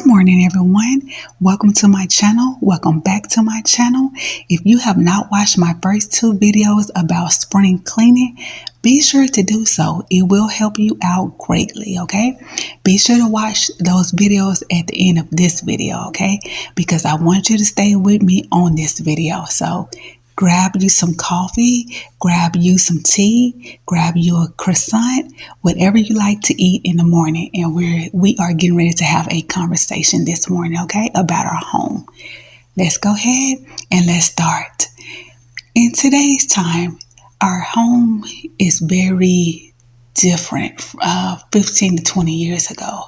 Good morning, everyone. Welcome to my channel. Welcome back to my channel. If you have not watched my first two videos about spring cleaning, be sure to do so. It will help you out greatly, okay? Be sure to watch those videos at the end of this video, okay? Because I want you to stay with me on this video. So grab you some coffee, grab you some tea, grab you a croissant, whatever you like to eat in the morning. And we are getting ready to have a conversation this morning, okay, about our home. Let's go ahead and let's start. In today's time, our home is very different 15 to 20 years ago.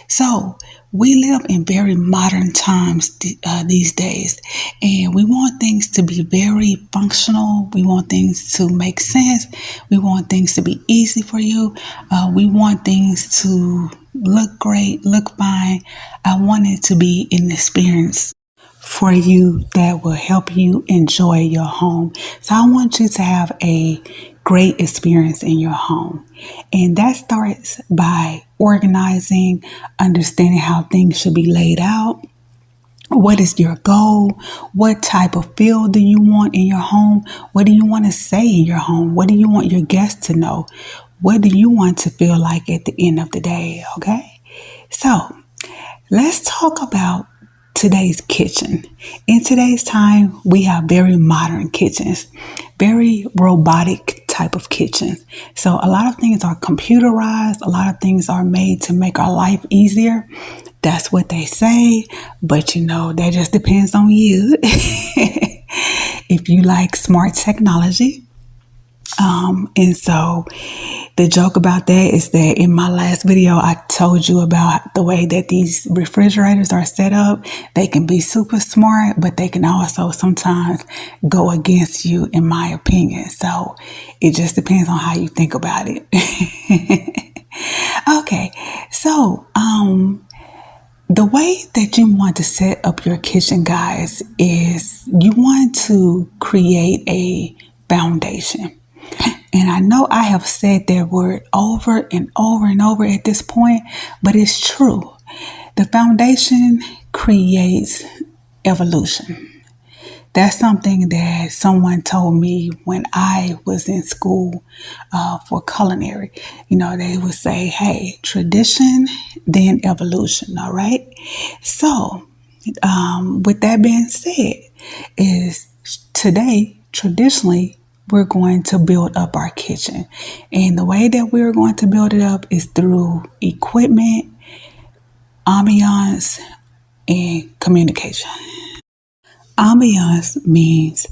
So we live in very modern times these days, and we want things to be very functional. We want things to make sense. We want things to be easy for you. We want things to look great, look fine. I want it to be an experience for you that will help you enjoy your home. So I want you to have a great experience in your home. And that starts by organizing, understanding how things should be laid out. What is your goal? What type of feel do you want in your home? What do you want to say in your home? What do you want your guests to know? What do you want to feel like at the end of the day? Okay. So let's talk about today's kitchen. In today's time, we have very modern kitchens, very robotic type of kitchens. So a lot of things are computerized. A lot of things are made to make our life easier. That's what they say. But that just depends on you. If you like smart technology. And so the joke about that is that in my last video, I told you about the way that these refrigerators are set up. They can be super smart, but they can also sometimes go against you, in my opinion. So it just depends on how you think about it. Okay, so the way that you want to set up your kitchen, guys, is you want to create a foundation. And I know I have said that word over and over and over at this point, but it's true. The foundation creates evolution. That's something that someone told me when I was in school for culinary. They would say, hey, tradition, then evolution, all right? So with that being said, is today, traditionally, we're going to build up our kitchen. And the way that we're going to build it up is through equipment, ambiance, and communication. Ambiance means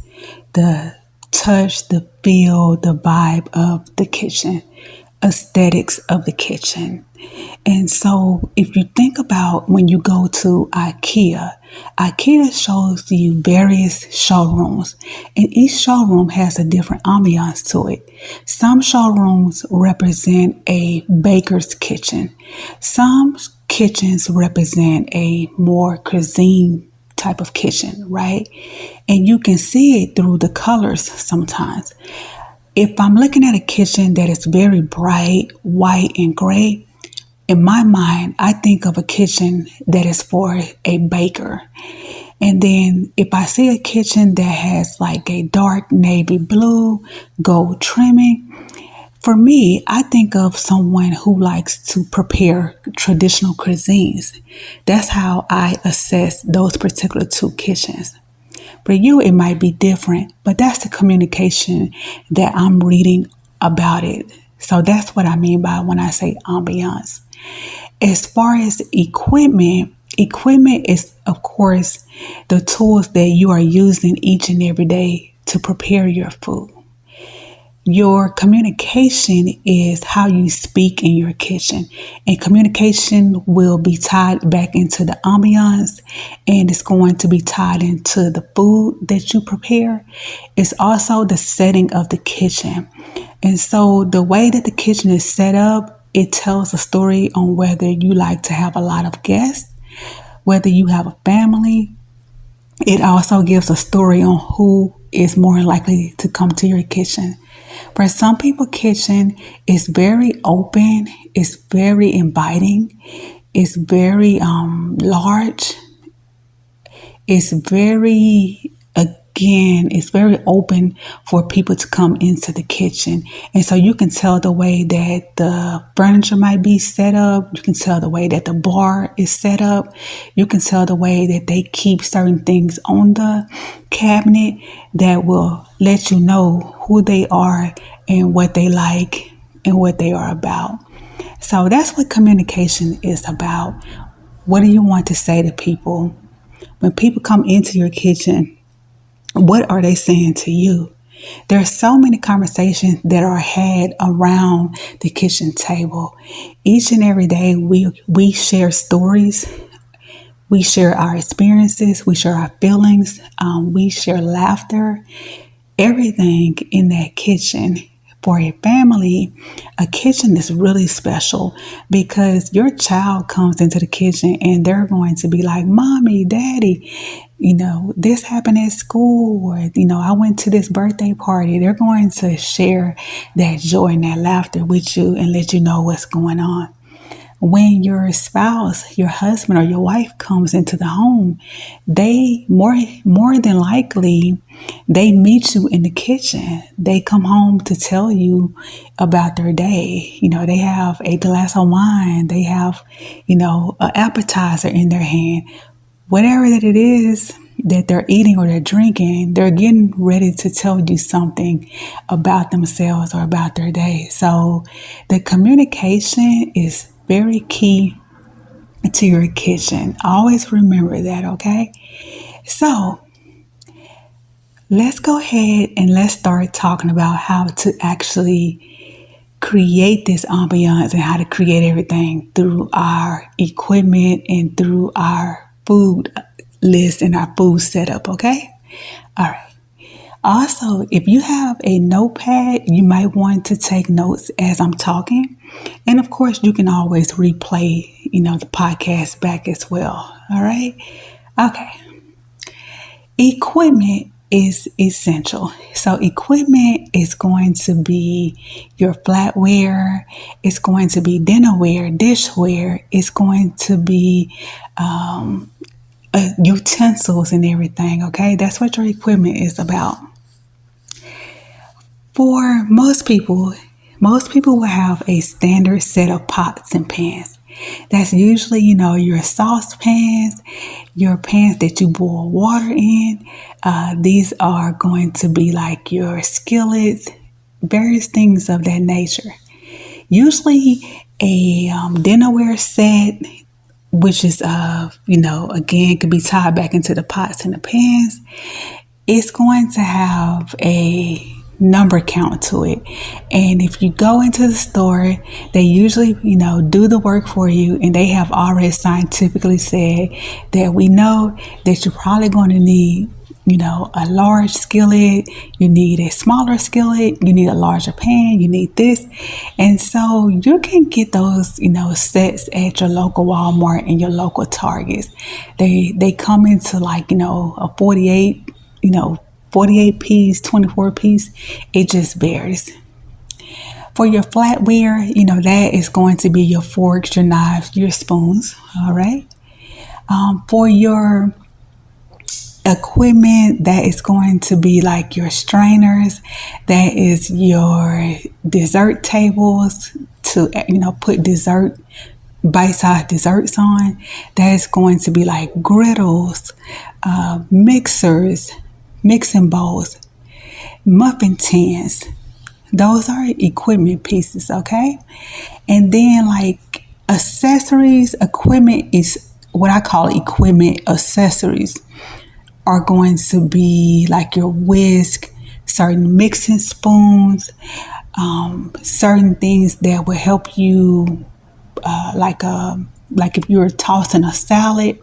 the touch, the feel, the vibe of the kitchen, aesthetics of the kitchen. And so if you think about when you go to IKEA shows you various showrooms, and each showroom has a different ambiance to it. Some showrooms represent a baker's kitchen. Some kitchens represent a more cuisine type of kitchen, right? And you can see it through the colors sometimes. If I'm looking at a kitchen that is very bright, white, and gray, in my mind, I think of a kitchen that is for a baker. And then if I see a kitchen that has like a dark navy blue, gold trimming, for me, I think of someone who likes to prepare traditional cuisines. That's how I assess those particular two kitchens. For you, it might be different, but that's the communication that I'm reading about it. So that's what I mean by when I say ambiance. As far as equipment is, of course, the tools that you are using each and every day to prepare your food. Your communication is how you speak in your kitchen, and communication will be tied back into the ambiance, and it's going to be tied into the food that you prepare. It's also the setting of the kitchen. And so the way that the kitchen is set up, it tells a story on whether you like to have a lot of guests, whether you have a family. It also gives a story on who is more likely to come to your kitchen. For some people, kitchen is very open, it's very inviting, It's very large. It's very, again, it's very open for people to come into the kitchen. And so you can tell the way that the furniture might be set up. You can tell the way that the bar is set up. You can tell the way that they keep certain things on the cabinet that will let you know who they are and what they like and what they are about. So that's what communication is about. What do you want to say to people? When people come into your kitchen, what are they saying to you? There are so many conversations that are had around the kitchen table. Each and every day, we share stories. We share our experiences. We share our feelings. We share laughter. Everything in that kitchen. For a family, a kitchen is really special because your child comes into the kitchen and they're going to be like, Mommy, Daddy, this happened at school, or, I went to this birthday party. They're going to share that joy and that laughter with you and let you know what's going on. When your spouse, your husband or your wife comes into the home, they more than likely, they meet you in the kitchen. They come home to tell you about their day. They have a glass of wine. They have, an appetizer in their hand. Whatever that it is that they're eating or they're drinking, they're getting ready to tell you something about themselves or about their day. So the communication is very key to your kitchen. Always remember that, okay? So let's go ahead and let's start talking about how to actually create this ambiance and how to create everything through our equipment and through our food list and our food setup, okay? All right. Also, if you have a notepad, you might want to take notes as I'm talking. And of course, you can always replay, the podcast back as well. All right. Okay. Equipment is essential. So equipment is going to be your flatware. It's going to be dinnerware, dishware. It's going to be utensils and everything. Okay. That's what your equipment is about. For most people will have a standard set of pots and pans. That's usually, your saucepans, your pans that you boil water in. These are going to be like your skillets, various things of that nature. Usually a dinnerware set, which is, again, could be tied back into the pots and the pans. It's going to have a number count to it. And if you go into the store, they usually, do the work for you, and they have already scientifically said that we know that you're probably going to need, a large skillet, you need a smaller skillet, you need a larger pan, you need this. And so you can get those, sets at your local Walmart and your local Targets. They come into like, a 48 piece, 24 piece, it just varies. For your flatware, that is going to be your forks, your knives, your spoons, all right? For your equipment, that is going to be like your strainers, that is your dessert tables to, put bite-sized desserts on. That is going to be like griddles, mixers, mixing bowls, muffin tins. Those are equipment pieces, okay? And then like accessories, equipment is what I call equipment accessories are going to be like your whisk, certain mixing spoons, certain things that will help you, like if you're tossing a salad.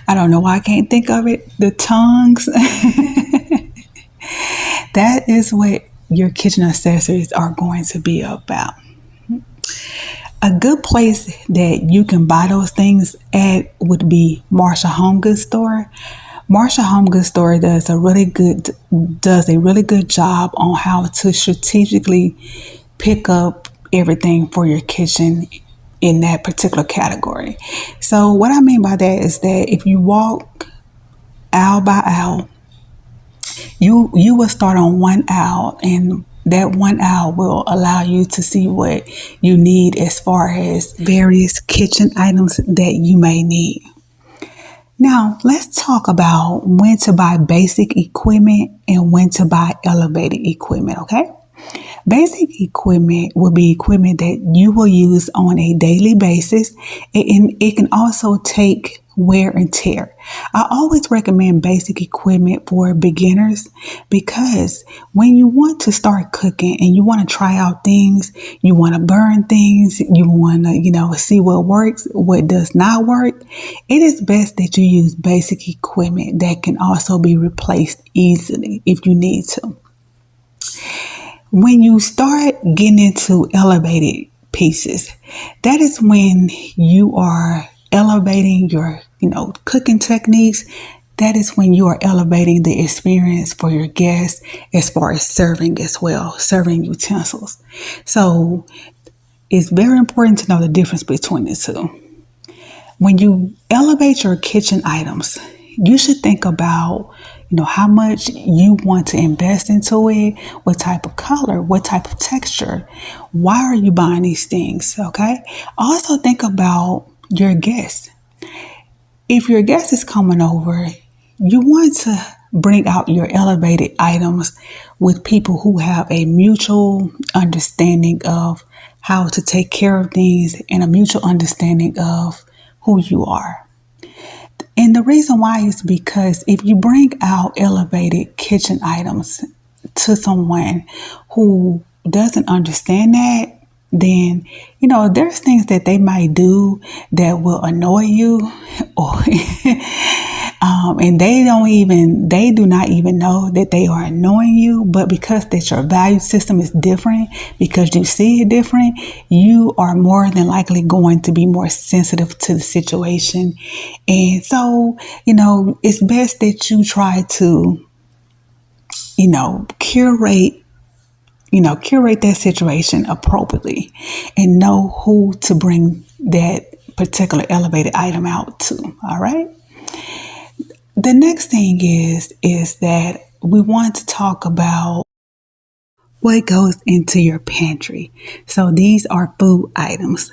I don't know why I can't think of it. The tongs. That is what your kitchen accessories are going to be about. A good place that you can buy those things at would be Marshall Home Goods Store. Marshall Home Goods Store does a really good job on how to strategically pick up everything for your kitchen in that particular category. So what I mean by that is that if you walk aisle by aisle, you will start on one aisle, and that one aisle will allow you to see what you need as far as various kitchen items that you may need. Now, let's talk about when to buy basic equipment and when to buy elevated equipment, okay? Basic equipment will be equipment that you will use on a daily basis, and it can also take wear and tear. I always recommend basic equipment for beginners because when you want to start cooking and you want to try out things, you want to burn things, you want to, see what works, what does not work, it is best that you use basic equipment that can also be replaced easily if you need to. When you start getting into elevated pieces, that is when you are elevating your, cooking techniques. That is when you are elevating the experience for your guests as far as serving as well, serving utensils. So it's very important to know the difference between the two. When you elevate your kitchen items, you should think about how much you want to invest into it, what type of color, what type of texture. Why are you buying these things? Okay. Also think about your guests. If your guest is coming over, you want to bring out your elevated items with people who have a mutual understanding of how to take care of things and a mutual understanding of who you are. And the reason why is because if you bring out elevated kitchen items to someone who doesn't understand that, then, there's things that they might do that will annoy you or, and they do not even know that they are annoying you, but because that your value system is different, because you see it different, you are more than likely going to be more sensitive to the situation. And so, it's best that you try to, curate that situation appropriately and know who to bring that particular elevated item out to. All right. The next thing is that we want to talk about what goes into your pantry. So these are food items.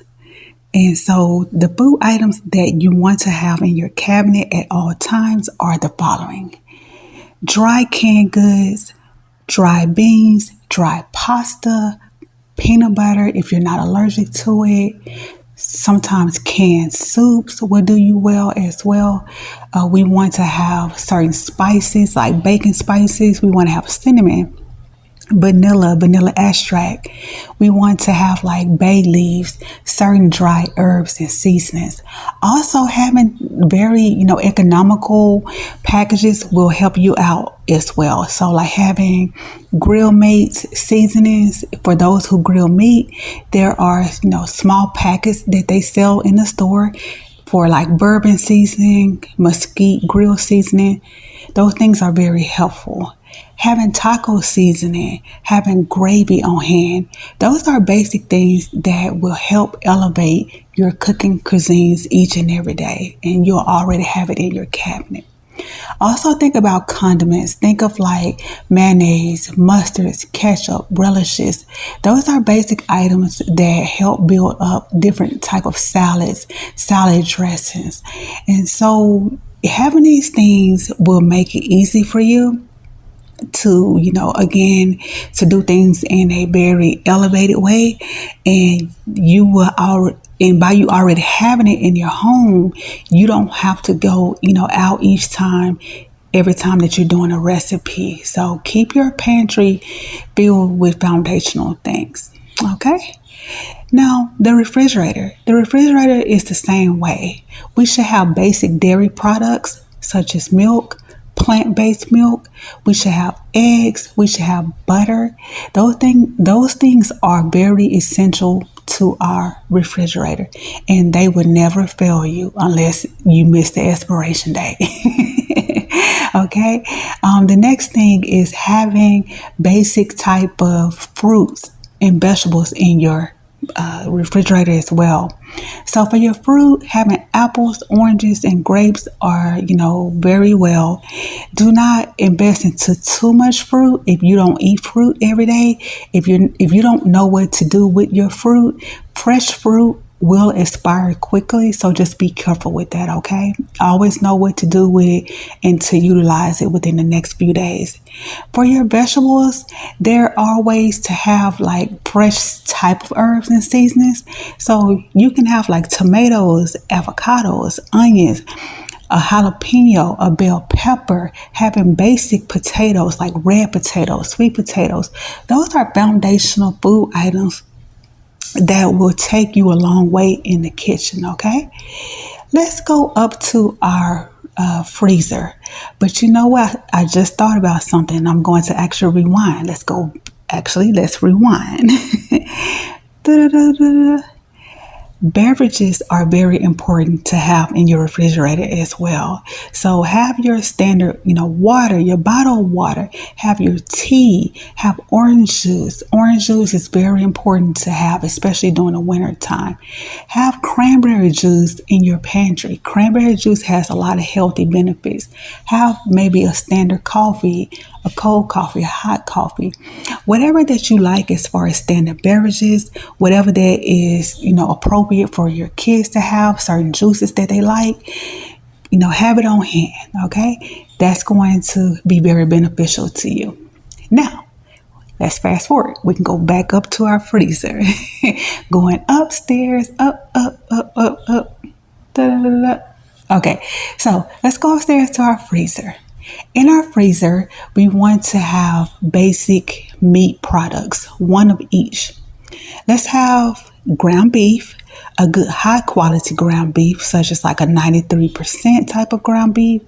And so the food items that you want to have in your cabinet at all times are the following: dry canned goods, dry beans, dry pasta, peanut butter if you're not allergic to it. Sometimes canned soups will do you well as well. We want to have certain spices like baking spices. We want to have cinnamon, vanilla extract. We want to have like bay leaves, certain dry herbs and seasonings. Also having very, economical packages will help you out as well. So like having Grill Mates seasonings for those who grill meat. There are, small packets that they sell in the store for like bourbon seasoning, mesquite grill seasoning. Those things are very helpful. Having taco seasoning, having gravy on hand. Those are basic things that will help elevate your cooking cuisines each and every day. And you'll already have it in your cabinet. Also think about condiments. Think of like mayonnaise, mustards, ketchup, relishes. Those are basic items that help build up different type of salads, salad dressings. And so having these things will make it easy for you to, again, to do things in a very elevated way. And by you already having it in your home, you don't have to go, out each time, every time that you're doing a recipe. So keep your pantry filled with foundational things. Okay. Now, the refrigerator. The refrigerator is the same way. We should have basic dairy products such as milk, plant-based milk. We should have eggs. We should have butter. Those things are very essential to our refrigerator, and they would never fail you unless you miss the expiration date. Okay. The next thing is having basic type of fruits and vegetables in your refrigerator as well. So for your fruit, having apples, oranges, and grapes are, very well. Do not invest into too much fruit if you don't eat fruit every day. If you don't know what to do with your fruit, fresh fruit will expire quickly, so just be careful with that, okay? Always know what to do with it and to utilize it within the next few days. For your vegetables, there are ways to have like fresh type of herbs and seasonings. So you can have like tomatoes, avocados, onions, a jalapeno, a bell pepper, having basic potatoes like red potatoes, sweet potatoes. Those are foundational food items that will take you a long way in the kitchen, okay? Let's go up to our freezer. But you know what? I just thought about something. I'm going to actually rewind. Let's rewind. Beverages are very important to have in your refrigerator as well. So have your standard, water, your bottled water, have your tea, have orange juice. Orange juice is very important to have, especially during the winter time. Have cranberry juice in your pantry. Cranberry juice has a lot of healthy benefits. Have maybe a standard coffee, a cold coffee, a hot coffee, whatever that you like as far as standard beverages, whatever that is, appropriate for your kids to have, certain juices that they like, have it on hand, okay? That's going to be very beneficial to you. Now, let's fast forward. We can go back up to our freezer. Going upstairs, up. Da, da, da, da. Okay, so let's go upstairs to our freezer. In our freezer, we want to have basic meat products, one of each. Let's have ground beef, a good high quality ground beef, such as like a 93% type of ground beef.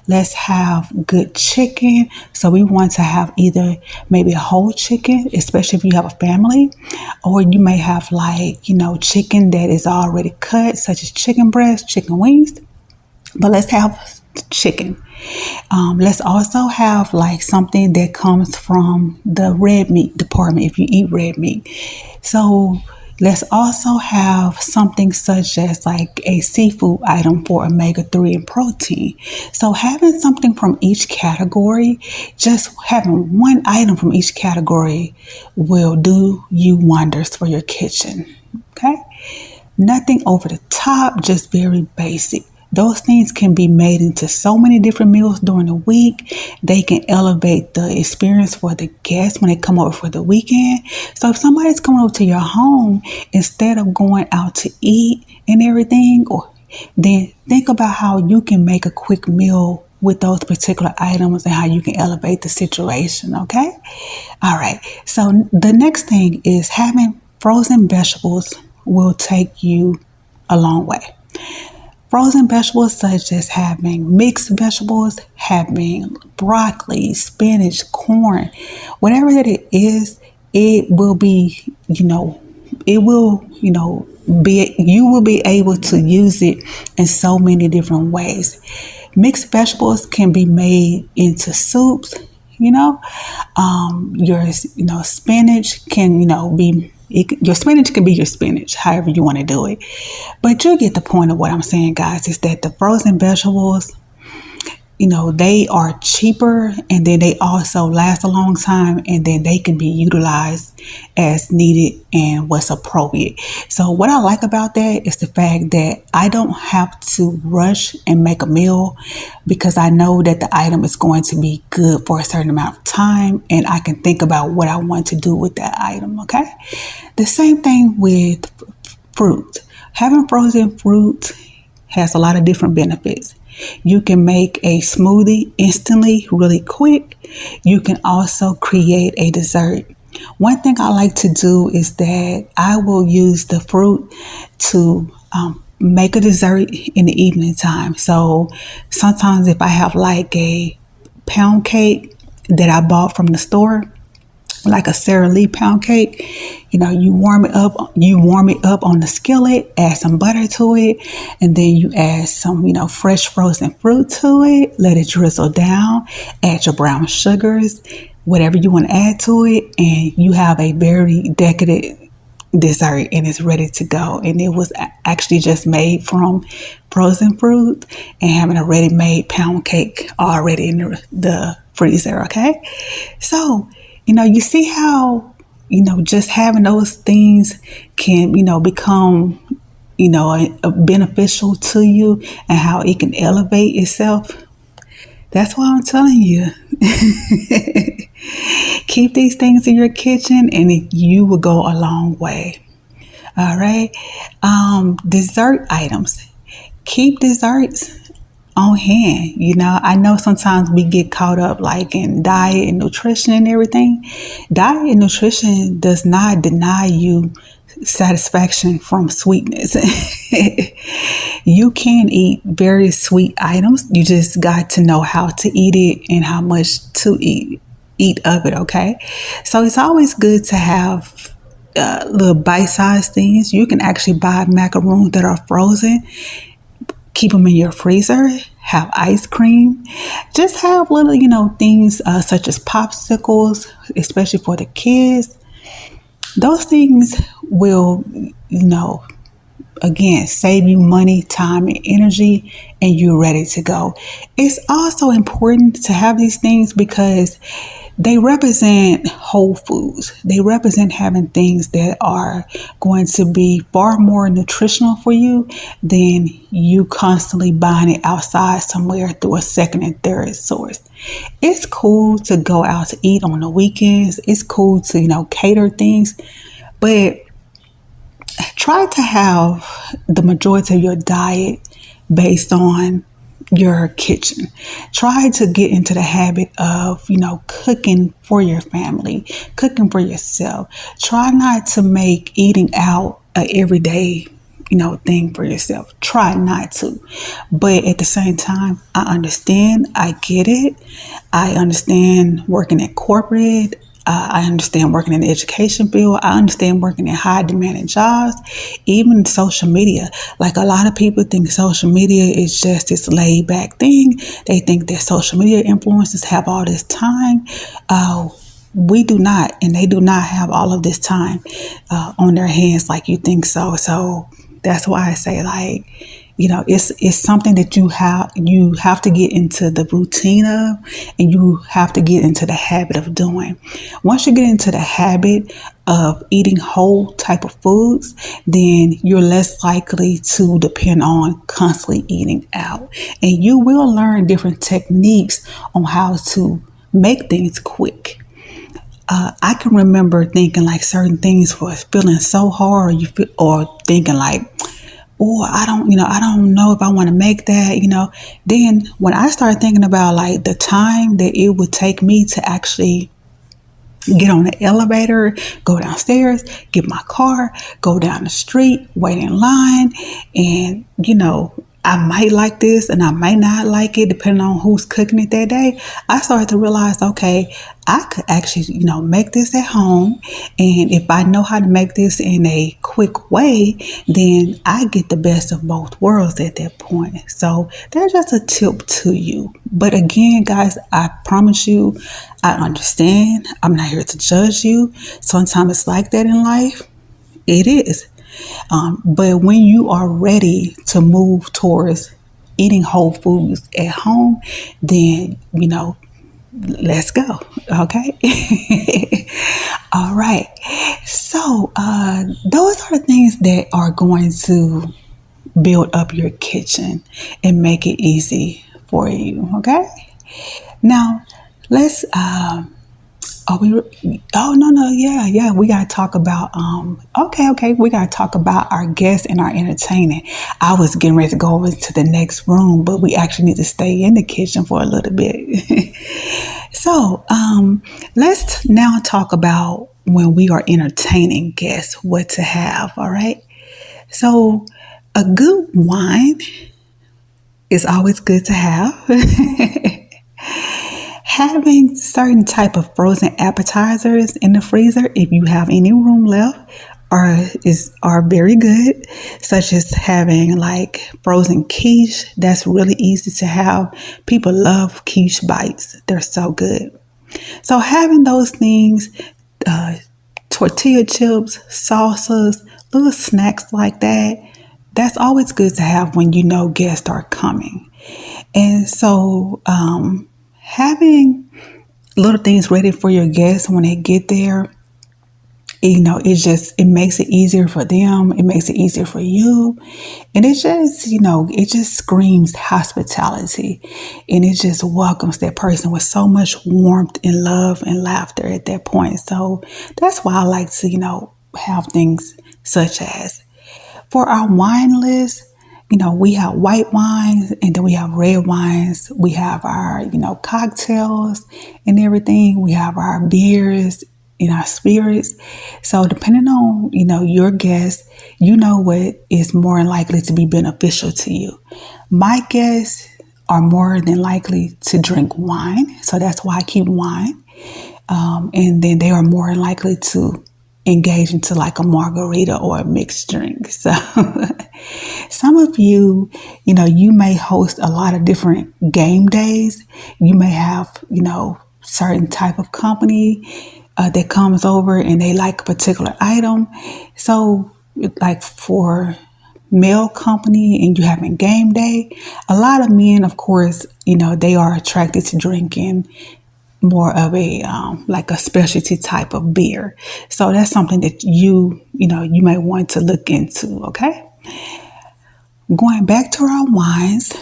Let's have good chicken. So we want to have either maybe a whole chicken, especially if you have a family, or you may have like, chicken that is already cut, such as chicken breast, chicken wings. But let's have chicken. Let's also have like something that comes from the red meat department if you eat red meat. So let's also have something such as like a seafood item for omega-3 and protein. So having something from each category, just having one item from each category will do you wonders for your kitchen. Okay? Nothing over the top, just very basic. Those things can be made into so many different meals during the week. They can elevate the experience for the guests when they come over for the weekend. So if somebody's coming over to your home, instead of going out to eat and everything, then think about how you can make a quick meal with those particular items and how you can elevate the situation, okay? All right, so the next thing is having frozen vegetables will take you a long way. Frozen vegetables such as having mixed vegetables, having broccoli, spinach, corn, whatever that it is, it will be, you will be able to use it in so many different ways. Mixed vegetables can be made into soups, your spinach can, be your spinach can be your spinach, however you want to do it. But you get the point of what I'm saying, guys, is that the frozen vegetables, they are cheaper, and then they also last a long time, and then they can be utilized as needed and what's appropriate. So what I like about that is the fact that I don't have to rush and make a meal, because I know that the item is going to be good for a certain amount of time, and I can think about what I want to do with that item, okay? The same thing with fruit. Having frozen fruit has a lot of different benefits. You can make a smoothie instantly, really quick. You can also create a dessert. One thing I like to do is that I will use the fruit to make a dessert in the evening time. So sometimes if I have like a pound cake that I bought from the store, like a Sara Lee pound cake, you warm it up on the skillet, add some butter to it, and then you add some, fresh frozen fruit to it, let it drizzle down, add your brown sugars, whatever you want to add to it, and you have a very decadent dessert and it's ready to go. And it was actually just made from frozen fruit and having a ready-made pound cake already in the freezer. Okay, so you see how just having those things can become beneficial to you, and how it can elevate itself. That's why I'm telling you. Keep these things in your kitchen and you will go a long way. All right. Dessert items. Keep desserts on hand. I know sometimes we get caught up like in diet and nutrition and everything. Diet and nutrition does not deny you satisfaction from sweetness. You can eat very sweet items. You just got to know how to eat it and how much to eat of it. Okay, so it's always good to have little bite-sized things. You can actually buy macaroons that are frozen, keep them in your freezer, have ice cream, just have little things such as popsicles, especially for the kids. Those things will again save you money, time, and energy, and you're ready to go. It's also important to have these things because they represent whole foods. They represent having things that are going to be far more nutritional for you than you constantly buying it outside somewhere through a second and third source. It's cool to go out to eat on the weekends. It's cool to cater things, but try to have the majority of your diet based on your kitchen. Try to get into the habit of, cooking for your family, cooking for yourself. Try not to make eating out a everyday, thing for yourself. Try not to. But at the same time, I understand. I get it. I understand working at corporate. I understand working in the education field. I understand working in high demanding jobs, even social media. Like a lot of people think social media is just this laid back thing. They think that social media influencers have all this time. We do not, and they do not have all of this time on their hands like you think so. So that's why I say it's something that you have to get into the routine of, and you have to get into the habit of doing. Once you get into the habit of eating whole type of foods, then you're less likely to depend on constantly eating out, and you will learn different techniques on how to make things quick. I can remember thinking like certain things was feeling so hard, or thinking like, oh, I don't know if I want to make that, Then when I started thinking about like the time that it would take me to actually get on the elevator, go downstairs, get my car, go down the street, wait in line, and I might like this and I might not like it depending on who's cooking it that day. I started to realize, okay, I could actually, make this at home. And if I know how to make this in a quick way, then I get the best of both worlds at that point. So that's just a tip to you. But again, guys, I promise you, I understand. I'm not here to judge you. Sometimes it's like that in life. It is. But when you are ready to move towards eating whole foods at home, then, let's go. Okay. All right. So, those are the things that are going to build up your kitchen and make it easy for you. Okay. Now, let's, yeah. We gotta talk about we gotta talk about our guests and our entertaining. I was getting ready to go over to the next room, but we actually need to stay in the kitchen for a little bit. So let's now talk about when we are entertaining guests, what to have. All right. So a good wine is always good to have. Having certain type of frozen appetizers in the freezer, if you have any room left, are very good, such as having like frozen quiche. That's really easy to have. People love quiche bites. They're so good. So having those things tortilla chips, salsas, little snacks like that. That's always good to have when you know guests are coming. And so having little things ready for your guests when they get there, it makes it easier for them. It makes it easier for you. And it just screams hospitality. And it just welcomes that person with so much warmth and love and laughter at that point. So that's why I like to, have things such as for our wine list. We have white wines and then we have red wines. We have our, cocktails and everything. We have our beers and our spirits. So depending on, your guests, what is more likely to be beneficial to you. My guests are more than likely to drink wine. So that's why I keep wine. And then they are more likely to engage into like a margarita or a mixed drink. So some of you, you may host a lot of different game days. You may have, certain type of company that comes over and they like a particular item. So like for male company and you having game day, a lot of men, of course, they are attracted to drinking more of a like a specialty type of beer. So that's something that you may want to look into. Okay. Going back to our wines,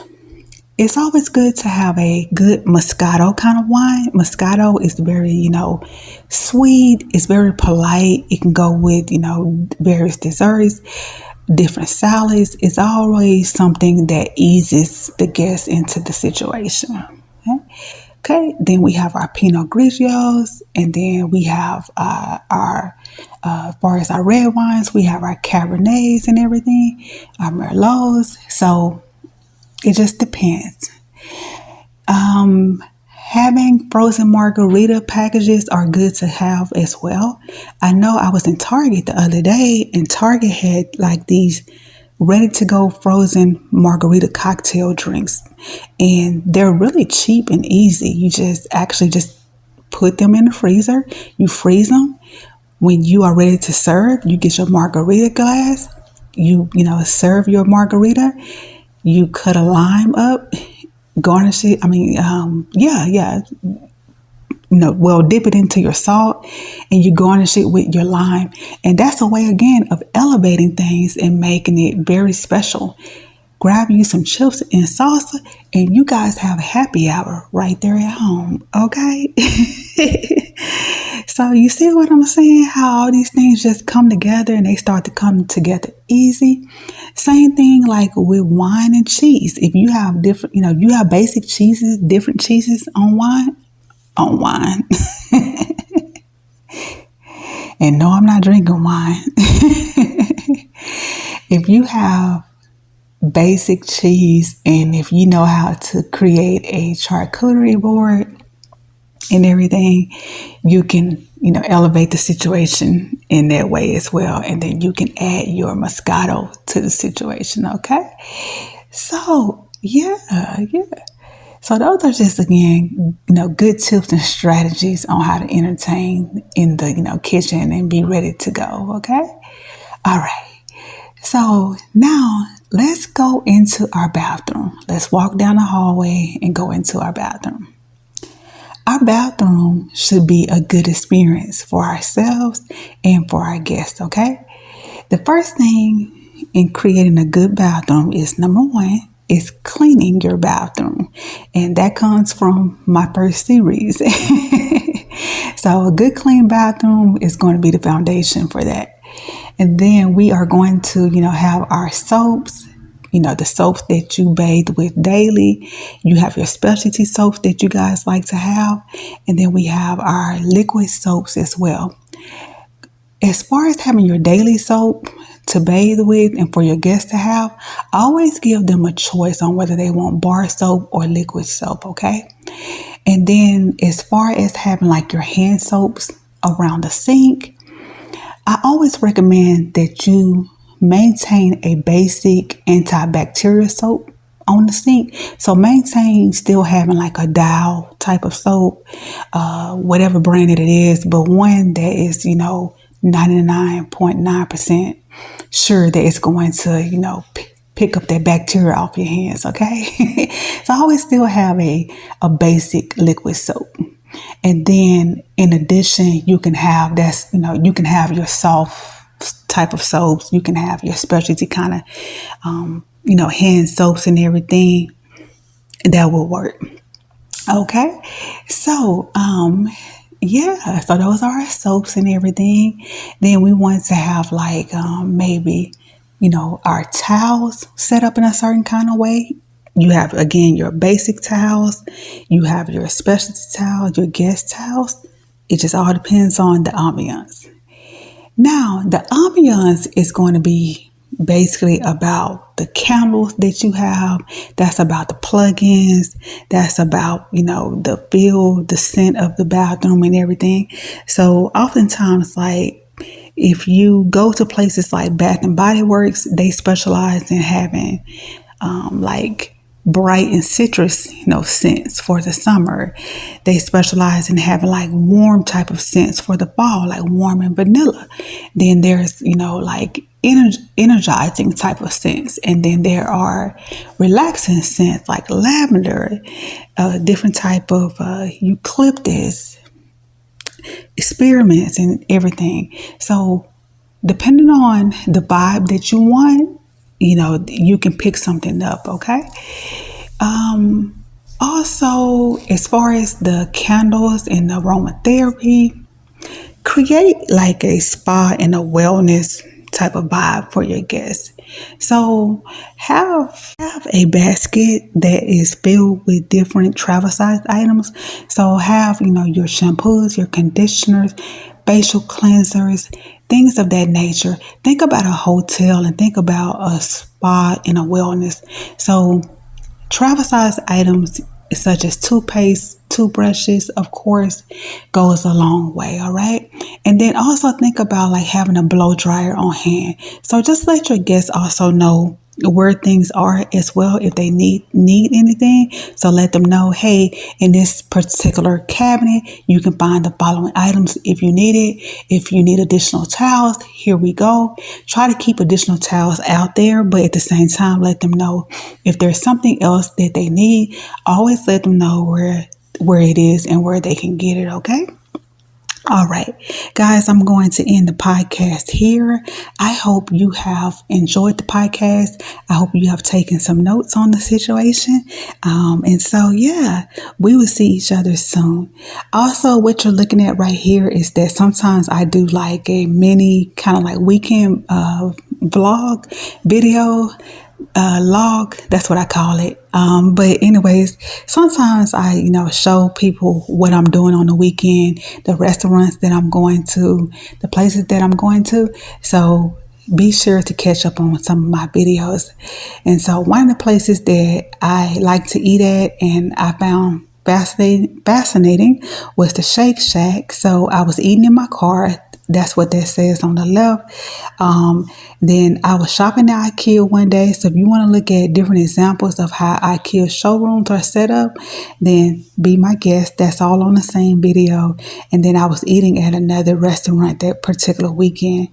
it's always good to have a good Moscato kind of wine. Moscato is very, sweet. It's very polite. It can go with, various desserts, different salads. It's always something that eases the guest into the situation. Okay. Then we have our Pinot Grigios, and then we have as far as our red wines, we have our Cabernets and everything, our Merlots. So it just depends. Having frozen margarita packages are good to have as well. I know I was in Target the other day and Target had like these ready to go frozen margarita cocktail drinks. And they're really cheap and easy. You just put them in the freezer. You freeze them. When you are ready to serve, you get your margarita glass. You serve your margarita. You cut a lime up, garnish it. Dip it into your salt and you garnish it with your lime. And that's a way, again, of elevating things and making it very special. Grab you some chips and salsa and you guys have a happy hour right there at home. Okay. So you see what I'm saying? How all these things just come together and they start to come together easy. Same thing like with wine and cheese. If you have different, you have basic cheeses, different cheeses on wine. And no, I'm not drinking wine. If you have basic cheese and if you know how to create a charcuterie board and everything, you can, elevate the situation in that way as well. And then you can add your Moscato to the situation. Okay. So yeah. So those are just, again, good tips and strategies on how to entertain in the, kitchen and be ready to go. Okay. All right. So now let's go into our bathroom. Let's walk down the hallway and go into our bathroom. Our bathroom should be a good experience for ourselves and for our guests. Okay. The first thing in creating a good bathroom is, number one, is cleaning your bathroom. And that comes from my first series. So a good clean bathroom is going to be the foundation for that. And then we are going to, have our soaps, the soaps that you bathe with daily. You have your specialty soaps that you guys like to have. And then we have our liquid soaps as well. As far as having your daily soap to bathe with and for your guests to have, always give them a choice on whether they want bar soap or liquid soap, okay? And then as far as having like your hand soaps around the sink, I always recommend that you maintain a basic antibacterial soap on the sink. So maintain still having like a Dial type of soap, whatever brand it is, but one that is, 99.9% sure that it's going to, pick up that bacteria off your hands, okay? So I always still have a basic liquid soap. And then in addition, you can have your soft type of soaps. You can have your specialty kind of, hand soaps and everything. That will work. Okay. So, so those are our soaps and everything. Then we want to have like, maybe, our towels set up in a certain kind of way. You have, again, your basic towels. You have your specialty towels, your guest towels. It just all depends on the ambiance. Now, the ambiance is going to be basically about the candles that you have. That's about the plugins. That's about, the feel, the scent of the bathroom and everything. So oftentimes, like, if you go to places like Bath and Body Works, they specialize in having like bright and citrus, scents for the summer. They specialize in having like warm type of scents for the fall, like warm and vanilla. Then there's, like energizing type of scents. And then there are relaxing scents like lavender, different type of eucalyptus, experiments and everything. So depending on the vibe that you want, you can pick something up. Okay. Also, as far as the candles and the aromatherapy, create like a spa and a wellness type of vibe for your guests. So have a basket that is filled with different travel size items. So have, your shampoos, your conditioners, facial cleansers, things of that nature. Think about a hotel and think about a spa and a wellness. So travel size items such as toothpaste, toothbrushes, of course, goes a long way. All right. And then also think about like having a blow dryer on hand. So just let your guests also know where things are as well if they need anything. So let them know, hey, in this particular cabinet, you can find the following items if you need it. If you need additional towels, here we go. Try to keep additional towels out there, but at the same time, let them know if there's something else that they need. Always let them know where it is and where they can get it. Okay. All right, guys, I'm going to end the podcast here. I hope you have enjoyed the podcast. I hope you have taken some notes on the situation. And so, we will see each other soon. Also, what you're looking at right here is that sometimes I do like a mini kind of like weekend vlog video. Log, that's what I call it. But anyways, sometimes I, show people what I'm doing on the weekend, the restaurants that I'm going to, the places that I'm going to. So be sure to catch up on some of my videos. And so one of the places that I like to eat at and I found fascinating was the Shake Shack. So I was eating in my car. That's what that says on the left. Then I was shopping at IKEA one day. So if you want to look at different examples of how IKEA showrooms are set up, then be my guest. That's all on the same video. And then I was eating at another restaurant that particular weekend.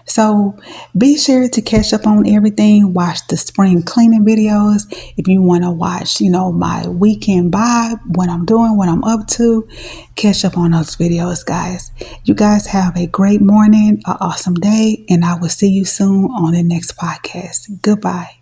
So be sure to catch up on everything. Watch the spring cleaning videos. If you want to watch, my weekend vibe, what I'm doing, what I'm up to, catch up on those videos, guys. You guys have a great morning, an awesome day, and I will see you soon on the next podcast. Goodbye.